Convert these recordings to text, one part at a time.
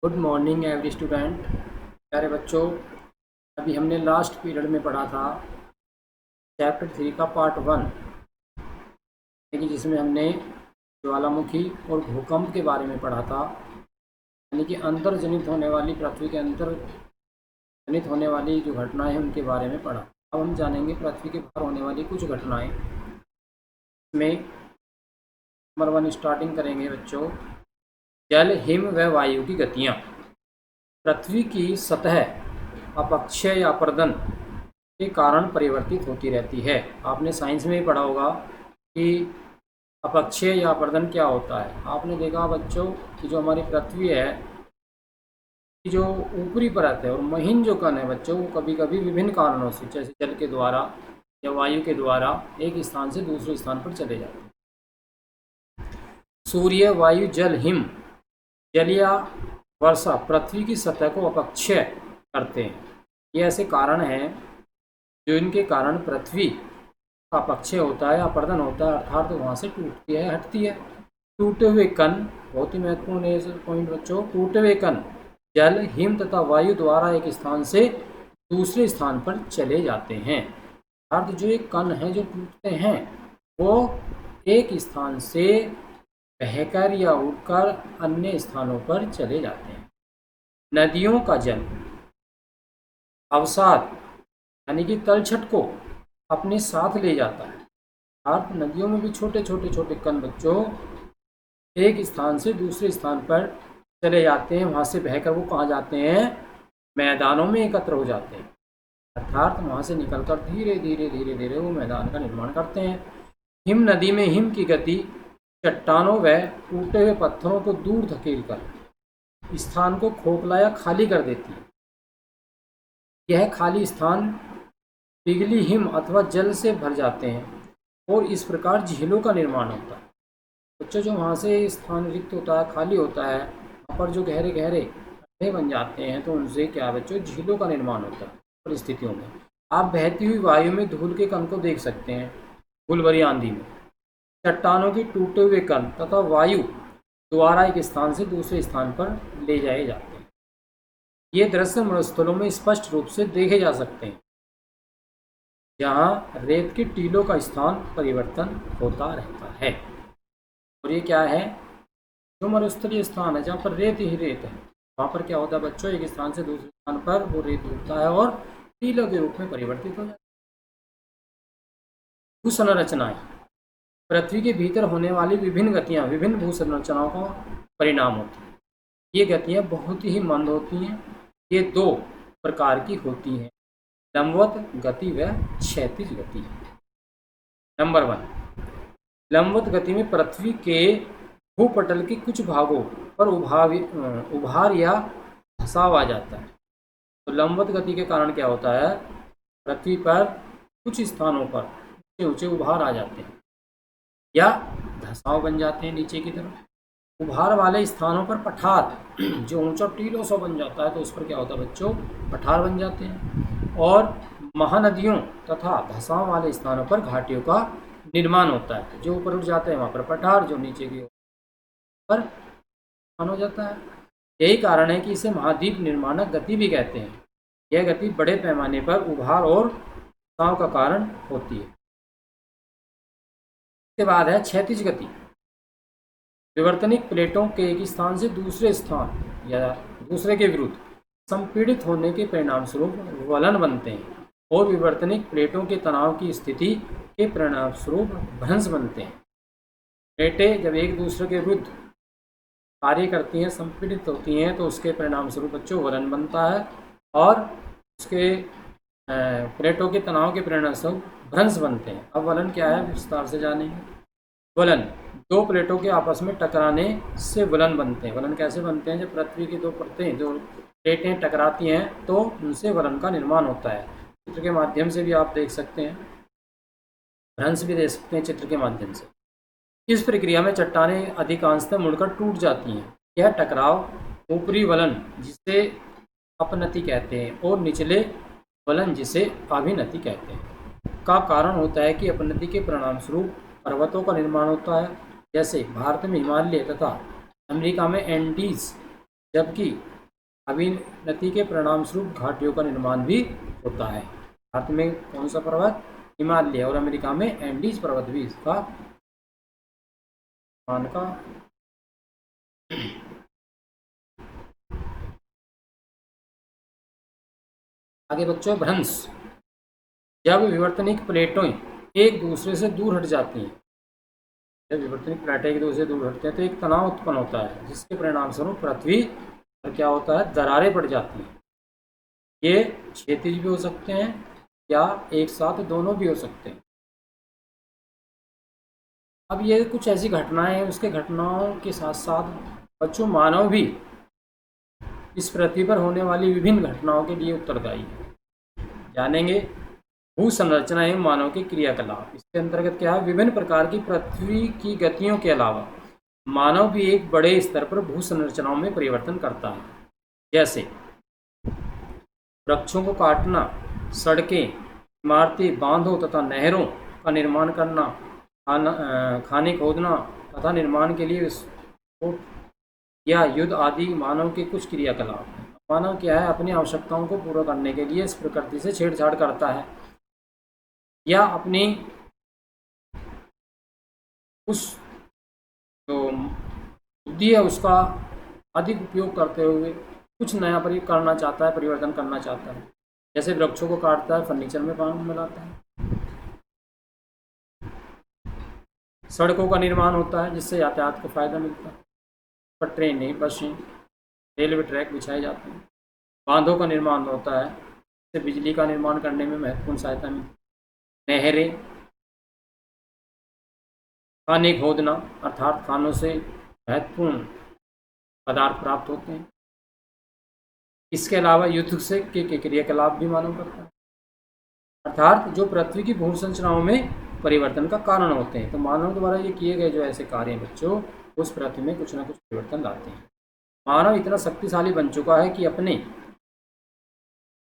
Good morning every student. प्यारे बच्चों, अभी हमने लास्ट पीरियड में पढ़ा था चैप्टर 3 का पार्ट 1, यानी कि जिसमें हमने ज्वालामुखी और भूकंप के बारे में पढ़ा था। यानी कि अंतर्जनित होने वाली, पृथ्वी के अंतर जनित होने वाली जो घटनाएं हैं उनके बारे में पढ़ा। अब हम जानेंगे पृथ्वी के बाहर होने वाली कुछ घटनाएं। में नंबर 1 स्टार्टिंग करेंगे बच्चों। जल, हिम व वायु की गतियाँ। पृथ्वी की सतह अपक्षय या अपर्दन के कारण परिवर्तित होती रहती है। आपने साइंस में भी पढ़ा होगा कि अपक्षय या अपर्दन क्या होता है। आपने देखा बच्चों कि जो हमारी पृथ्वी है, कि जो ऊपरी परत है और महीन जो कण है बच्चों, वो कभी कभी विभिन्न कारणों से, जैसे जल के द्वारा या वायु के द्वारा, एक स्थान से दूसरे स्थान पर चले जाते हैं। सूर्य, वायु, जल, हिम, जल या वर्षा पृथ्वी की सतह को अपक्षय करते हैं। ये ऐसे कारण हैं जो इनके कारण पृथ्वी का अपक्षय होता है, अपर्दन होता है, अर्थात तो वहाँ से टूटती है, हटती है। टूटे हुए कण, बहुत ही महत्वपूर्ण है पॉइंट बच्चों। टूटे हुए कण जल, हिम तथा वायु द्वारा एक स्थान से दूसरे स्थान पर चले जाते हैं। अर्थात जो एक कण है जो टूटते हैं वो एक स्थान से बहकर या उड़कर अन्य स्थानों पर चले जाते हैं। नदियों का जल अवसाद यानी कि तलछट को अपने साथ ले जाता है। अर्थात नदियों में भी छोटे छोटे कण बच्चों एक स्थान से दूसरे स्थान पर चले जाते हैं। वहाँ से बहकर वो कहाँ जाते हैं? मैदानों में एकत्र हो जाते हैं। अर्थात वहाँ से निकलकर धीरे धीरे धीरे धीरे वो मैदान का निर्माण करते हैं। हिम नदी में हिम की गति चट्टानों व टूटे हुए पत्थरों को दूर धकेलकर स्थान को खोखला या खाली कर देती है। यह खाली स्थान पिघली हिम अथवा जल से भर जाते हैं और इस प्रकार झीलों का निर्माण होता है। बच्चों, जो वहाँ से स्थान रिक्त होता है, खाली होता है, वहाँ पर जो गहरे गहरे गड्ढे बन जाते हैं, तो उनसे क्या बच्चों, झीलों का निर्माण होता है। परिस्थितियों में आप बहती हुई वायु में धूल के कण को देख सकते हैं। धूल भरी आंधी में चट्टानों के टूटे हुए कण तथा वायु द्वारा एक स्थान से दूसरे स्थान पर ले जाए जाते हैं। ये दृश्य मरुस्थलों में स्पष्ट रूप से देखे जा सकते हैं, जहाँ रेत के टीलों का स्थान परिवर्तन होता रहता है। और ये क्या है? जो मरुस्थलीय स्थान है, जहाँ पर रेत ही रेत है, वहाँ पर क्या होता है बच्चों, एक स्थान से दूसरे स्थान पर वो रेत उठता है और टीलों के रूप में परिवर्तित हो जाता है। भूसंरचनाएं पृथ्वी के भीतर होने वाली विभिन्न गतियाँ विभिन्न भूसंरचनाओं का परिणाम होती हैं। ये गतियाँ बहुत ही मंद होती हैं। ये दो प्रकार की होती हैं, लंबवत गति व क्षैतिज गति। नंबर 1, लंबवत गति में पृथ्वी के भूपटल के कुछ भागों पर उभार या धसाव आ जाता है। तो लंबवत गति के कारण क्या होता है? पृथ्वी पर कुछ स्थानों पर ऊंचे ऊंचे उभार आ जाते हैं या धसाव बन जाते हैं नीचे की तरफ। उभार वाले स्थानों पर पठार, जो ऊंचा टीलों सा बन जाता है, तो उस पर क्या होता है बच्चों, पठार बन जाते हैं। और महानदियों तथा धसाव वाले स्थानों पर घाटियों का निर्माण होता है। जो ऊपर उठ जाते हैं वहाँ पर पठार, जो नीचे की पर हो जाता है। यही कारण है कि इसे महाद्वीप निर्माणक गति भी कहते हैं। यह गति बड़े पैमाने पर उभार और धसाव का कारण होती है। इसके बाद है क्षैतिज गति। विवर्तनिक प्लेटों के एक स्थान से दूसरे स्थान या दूसरे के विरुद्ध संपीड़ित होने के परिणाम स्वरूप वलन बनते हैं और विवर्तनिक प्लेटों के तनाव की स्थिति के परिणाम स्वरूप भ्रंश बनते हैं। प्लेटें जब एक दूसरे के विरुद्ध कार्य करती हैं, संपीड़ित होती हैं, तो उसके परिणाम स्वरूप बच्चों वलन बनता है और उसके प्लेटों के तनाव के परिणाम स्वरूप भ्रंश बनते हैं। अब वलन क्या है विस्तार से जानेंगे। वलन दो प्लेटों के आपस में टकराने से वलन बनते हैं। वलन कैसे बनते हैं? जब पृथ्वी की दो परतें, जो प्लेटें टकराती हैं, तो उनसे वलन का निर्माण होता है। चित्र के माध्यम से भी आप देख सकते हैं, भ्रंश भी देख सकते हैं चित्र के माध्यम से। इस प्रक्रिया में चट्टानें अधिकांशतः मुड़कर टूट जाती हैं। यह टकराव ऊपरी वलन, जिसे अपनति कहते हैं, और निचले वलन, जिसे अभिनति कहते हैं, का कारण होता है कि अपनति के परिणाम स्वरूप पर्वतों का निर्माण होता है। जैसे भारत में हिमालय तथा अमेरिका में एंडीज, जबकि अभिनति के परिणाम स्वरूप घाटियों का निर्माण भी होता है। भारत में कौन सा पर्वत? हिमालय, और अमेरिका में एंडीज पर्वत भी इसका मान का आगे बच्चों भ्रंश। जब विवर्तनिक प्लेटें एक दूसरे से दूर हट जाती हैं, जब विवर्तनिक प्लेटें एक दूसरे से दूर हटते हैं तो एक तनाव उत्पन्न होता है, जिसके परिणाम स्वरूप पृथ्वी पर क्या होता है? दरारें पड़ जाती हैं। ये क्षैतिज भी हो सकते हैं या एक साथ दोनों भी हो सकते हैं। अब ये कुछ ऐसी घटनाएं हैं, उसके घटनाओं के साथ साथ बच्चों मानव भी इस पृथ्वी पर होने वाली विभिन्न घटनाओं के लिए उत्तरदायी है। जानेंगे भू संरचना एवं मानव के क्रियाकलाप। इसके अंतर्गत क्या है? विभिन्न प्रकार की पृथ्वी की गतियों के अलावा मानव भी एक बड़े स्तर पर भू संरचनाओं में परिवर्तन करता है, जैसे वृक्षों को काटना, सड़कें, इमारतें, बांधों तथा नहरों का निर्माण करना, खाने खोदना तथा निर्माण के लिए विस्फोट या युद्ध आदि मानव के कुछ क्रियाकलाप हैं। मानव क्या है? अपनी आवश्यकताओं को पूरा करने के लिए इस प्रकृति से छेड़छाड़ करता है या अपनी उस जो बुद्धि है उसका अधिक उपयोग करते हुए कुछ नया करना चाहता है, परिवर्तन करना चाहता है। जैसे वृक्षों को काटता है, फर्नीचर में काम मिलाता है। सड़कों का निर्माण होता है जिससे यातायात को फायदा मिलता है, पर ट्रेनें, बसें, रेलवे ट्रैक बिछाए जाते हैं। बांधों का निर्माण होता है जिससे बिजली का निर्माण करने में महत्वपूर्ण सहायता मिलती है। नहरें, खाने खोदना अर्थात खानों से महत्वपूर्ण पदार्थ प्राप्त होते हैं। इसके अलावा युद्ध से के क्रियाकलाप भी मानव करता है, अर्थात जो पृथ्वी की भू संरचनाओं में परिवर्तन का कारण होते हैं। तो मानव द्वारा ये किए गए जो ऐसे कार्य हैं बच्चों, उस पृथ्वी में कुछ ना कुछ परिवर्तन लाते हैं। मानव इतना शक्तिशाली बन चुका है कि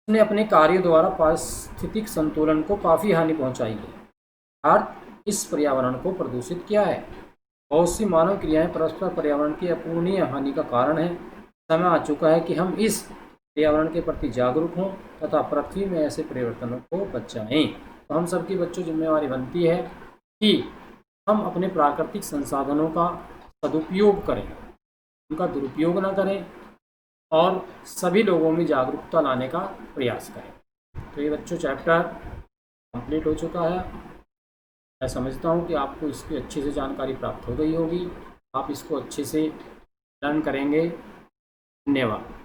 उसने अपने कार्यों द्वारा पारिस्थितिक संतुलन को काफ़ी हानि पहुंचाई है, अर्थात इस पर्यावरण को प्रदूषित किया है। बहुत सी मानव क्रियाएं परस्पर पर्यावरण की अपूर्णीय हानि का कारण है। समय आ चुका है कि हम इस पर्यावरण के प्रति जागरूक हों तथा पृथ्वी में ऐसे परिवर्तनों को बचाएं। तो हम सबकी बच्चों जिम्मेवारी बनती है कि हम अपने प्राकृतिक संसाधनों का सदुपयोग करें, उनका दुरुपयोग ना करें और सभी लोगों में जागरूकता लाने का प्रयास करें। तो ये बच्चों चैप्टर कंप्लीट हो चुका है। मैं समझता हूँ कि आपको इसकी अच्छे से जानकारी प्राप्त हो गई होगी। आप इसको अच्छे से लर्न करेंगे। धन्यवाद।